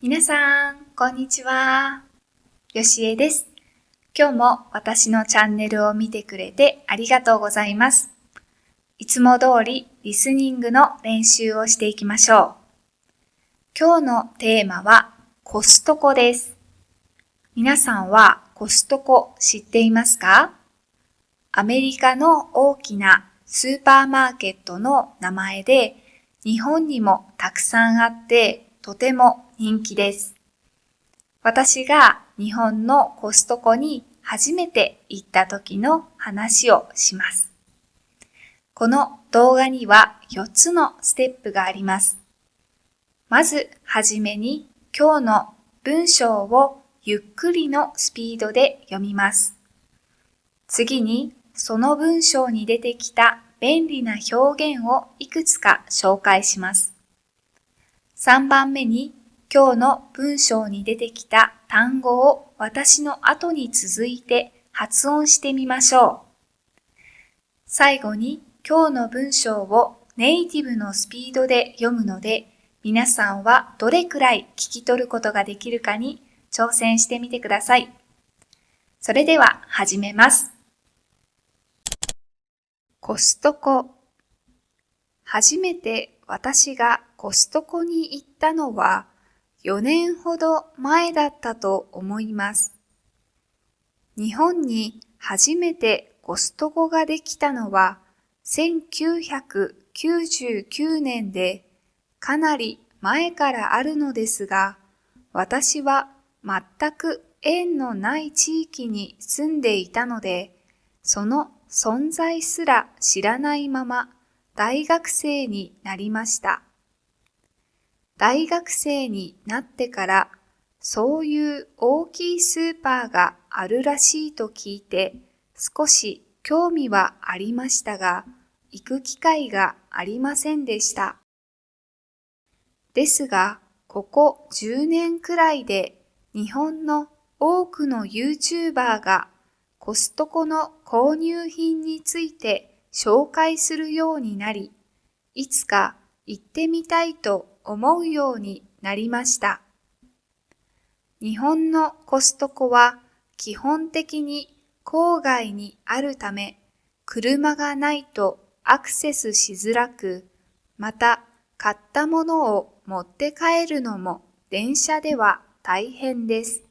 皆さん、こんにちは。よしえです。今日も私のチャンネルを見てくれてありがとうございます。いつも通りリスニングの練習をしていきましょう。今日のテーマはコストコです。皆さんはコストコ知っていますか？アメリカの大きなスーパーマーケットの名前で、日本にもたくさんあってとても人気です。私が日本のコストコに初めて行った時の話をします。この動画には4つのステップがあります。まずはじめに今日の文章をゆっくりのスピードで読みます。次にその文章に出てきた便利な表現をいくつか紹介します。3番目に今日の文章に出てきた単語を私の後に続いて発音してみましょう。最後に今日の文章をネイティブのスピードで読むので、皆さんはどれくらい聞き取ることができるかに挑戦してみてください。それでは始めます。コストコ。初めて私がコストコに行ったのは4年ほど前だったと思います。日本に初めてコストコができたのは1999年でかなり前からあるのですが、私は全く縁のない地域に住んでいたので、その存在すら知らないまま大学生になりました。大学生になってからそういう大きいスーパーがあるらしいと聞いて少し興味はありましたが、行く機会がありませんでした。ですが、ここ10年くらいで日本の多くの YouTuber がコストコの購入品について紹介するようになり、いつか行ってみたいと思うようになりました。日本のコストコは基本的に郊外にあるため、車がないとアクセスしづらく、また買ったものを持って帰るのも電車では大変です。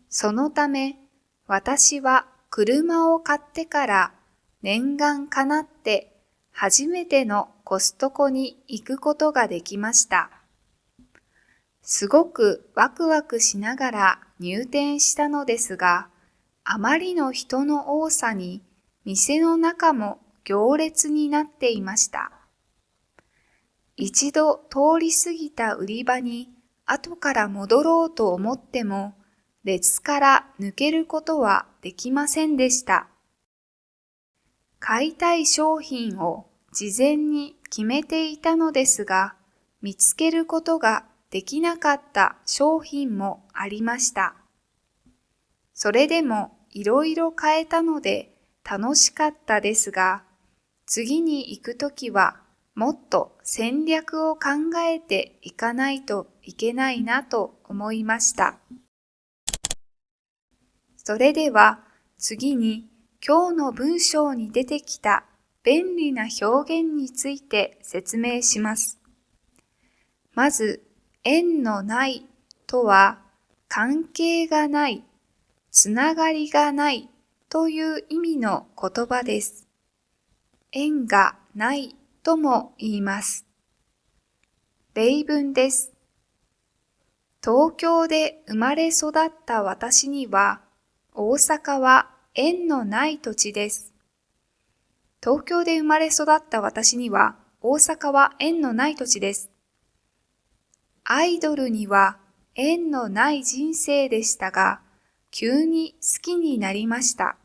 そのため、私は車を買ってから念願かなって初めてのコストコに行くことができました。すごくワクワクしながら入店したのですが、あまりの人の多さに店の中も行列になっていました。一度通り過ぎた売り場に後から戻ろうと思っても、列から抜けることはできませんでした。買いたい商品を事前に決めていたのですが、見つけることができなかった商品もありました。それでもいろいろ買えたので楽しかったですが、次に行くときはもっと戦略を考えていかないといけないなと思いました。それでは次に今日の文章に出てきた便利な表現について説明します。まず、縁のないとは関係がない、つながりがないという意味の言葉です。縁がないとも言います。例文です。東京で生まれ育った私には、大阪は縁のない土地です。東京で生まれ育った私には、大阪は縁のない土地です。アイドルには縁のない人生でしたが、急に好きになりました。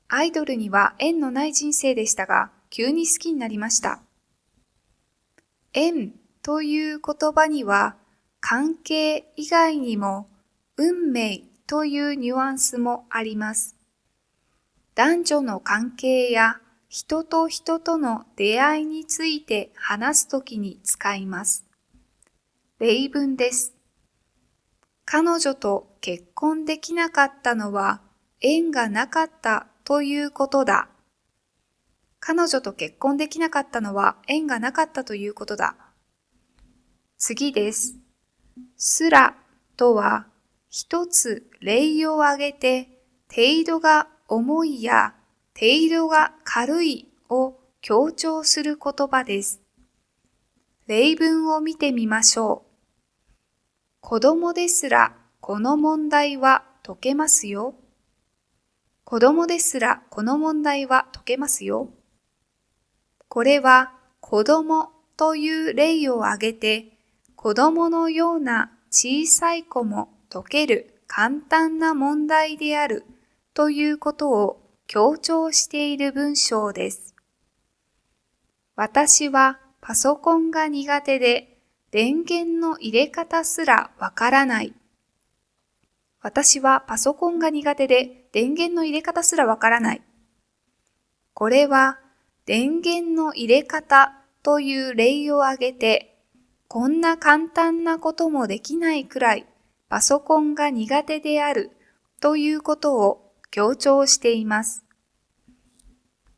アイドルには縁のない人生でしたが、急に好きになりました。縁という言葉には、関係以外にも運命というニュアンスもあります。男女の関係や人と人との出会いについて話すときに使います。例文です。彼女と結婚できなかったのは縁がなかったということだ。彼女と結婚できなかったのは縁がなかったということだ。次です。すらとは一つ例を挙げて程度が重いや程度が軽いを強調する言葉です。例文を見てみましょう。子供ですらこの問題は解けますよ。子供ですらこの問題は解けますよ。これは子供という例を挙げて、子供のような小さい子も解ける簡単な問題であるということを強調している文章です。私はパソコンが苦手で電源の入れ方すらわからない。私はパソコンが苦手で電源の入れ方すらわからない。これは電源の入れ方という例を挙げて、こんな簡単なこともできないくらいパソコンが苦手であるということを強調しています。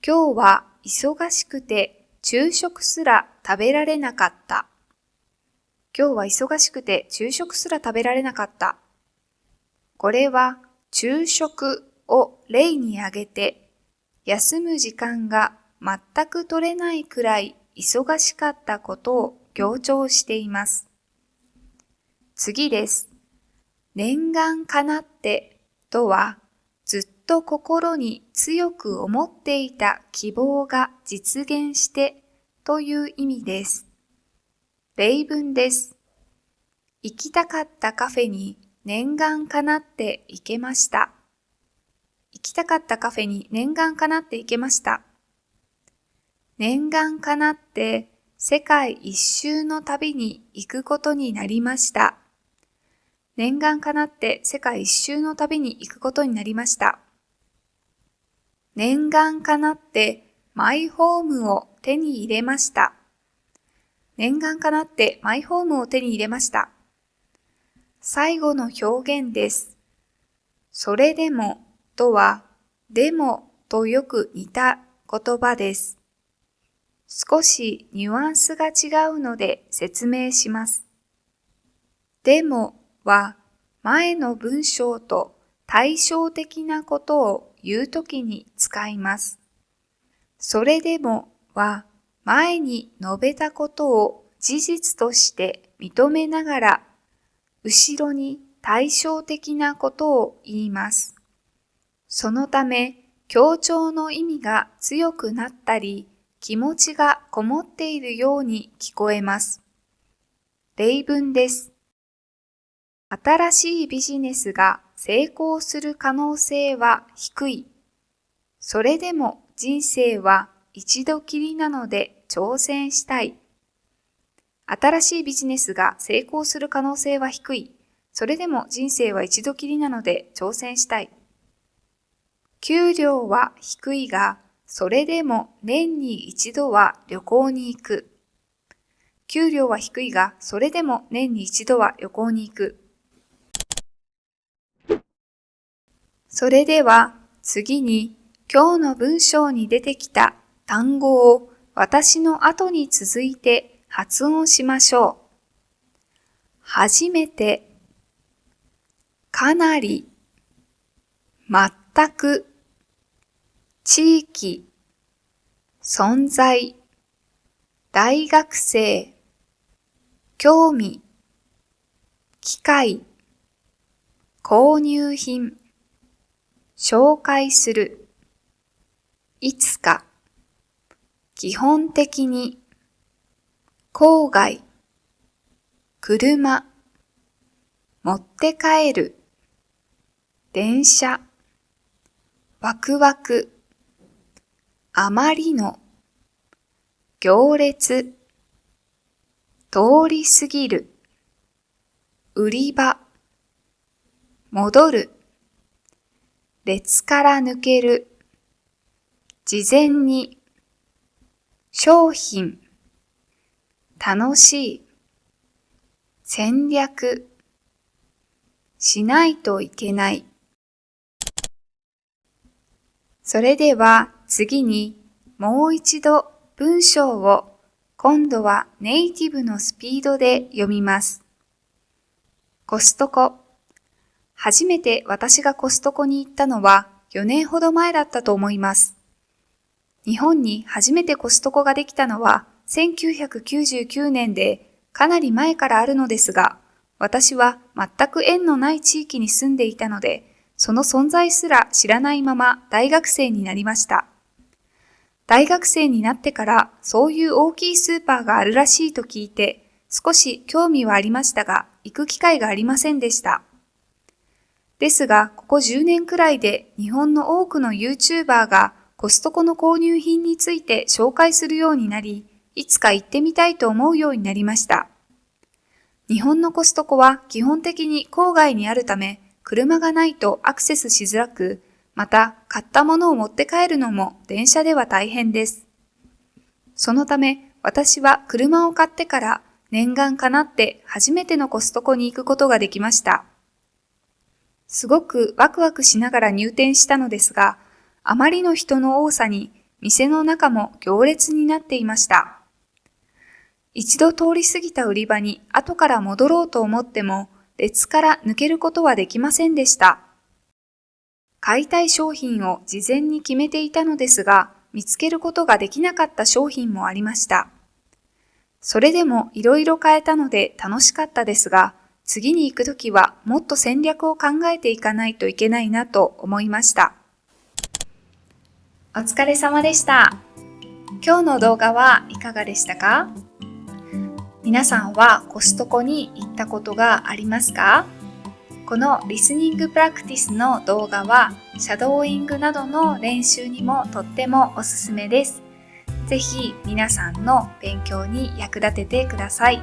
今日は忙しくて昼食すら食べられなかった。今日は忙しくて昼食すら食べられなかった。これは昼食を例に挙げて、休む時間が全く取れないくらい忙しかったことを強調しています。次です。念願かなってとは、ずっと心に強く思っていた希望が実現してという意味です。例文です。行きたかったカフェに念願かなって行けました。行きたかったカフェに念願かなって行けました。念願かなって世界一周の旅に行くことになりました。念願かなって世界一周の旅に行くことになりました。念願かなってマイホームを手に入れました。念願かなってマイホームを手に入れました。最後の表現です。それでもとは、でもとよく似た言葉です。少しニュアンスが違うので説明します。でもは前の文章と対照的なことを言うときに使います。それでもは前に述べたことを事実として認めながら後ろに対照的なことを言います。そのため強調の意味が強くなったり気持ちがこもっているように聞こえます。例文です。新しいビジネスが成功する可能性は低い。それでも人生は一度きりなので挑戦したい。新しいビジネスが成功する可能性は低い。それでも人生は一度きりなので挑戦したい。給料は低いが、それでも年に一度は旅行に行く。給料は低いが、それでも年に一度は旅行に行く。それでは次に今日の文章に出てきた単語を私の後に続いて発音しましょう。初めて、かなり、全く、地域、存在、大学生、興味、機会、購入品、紹介する、いつか、基本的に、郊外、車、持って帰る、電車、ワクワク、あまりの、行列、通り過ぎる、売り場、戻る、列から抜ける、事前に、商品、楽しい、戦略、しないといけない。それでは次にもう一度文章を今度はネイティブのスピードで読みます。コストコ。初めて私がコストコに行ったのは4年ほど前だったと思います。日本に初めてコストコができたのは1999年でかなり前からあるのですが、私は全く縁のない地域に住んでいたので、その存在すら知らないまま大学生になりました。大学生になってからそういう大きいスーパーがあるらしいと聞いて、少し興味はありましたが、行く機会がありませんでした。ですが、ここ10年くらいで日本の多くの YouTuber がコストコの購入品について紹介するようになり、いつか行ってみたいと思うようになりました。日本のコストコは基本的に郊外にあるため、車がないとアクセスしづらく、また買ったものを持って帰るのも電車では大変です。そのため私は車を買ってから念願かなって初めてのコストコに行くことができました。すごくワクワクしながら入店したのですが、あまりの人の多さに店の中も行列になっていました。一度通り過ぎた売り場に後から戻ろうと思っても、列から抜けることはできませんでした。買いたい商品を事前に決めていたのですが、見つけることができなかった商品もありました。それでもいろいろ買えたので楽しかったですが、次に行くときはもっと戦略を考えていかないといけないなと思いました。お疲れ様でした。今日の動画はいかがでしたか？皆さんはコストコに行ったことがありますか？このリスニングプラクティスの動画はシャドーイングなどの練習にもとってもおすすめです。ぜひ皆さんの勉強に役立ててください。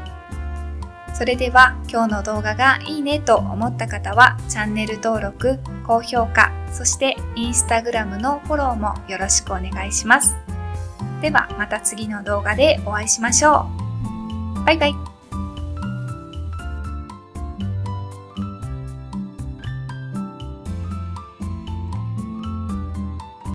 それでは今日の動画がいいねと思った方はチャンネル登録、高評価、そしてインスタグラムのフォローもよろしくお願いします。ではまた次の動画でお会いしましょう。バイバイ。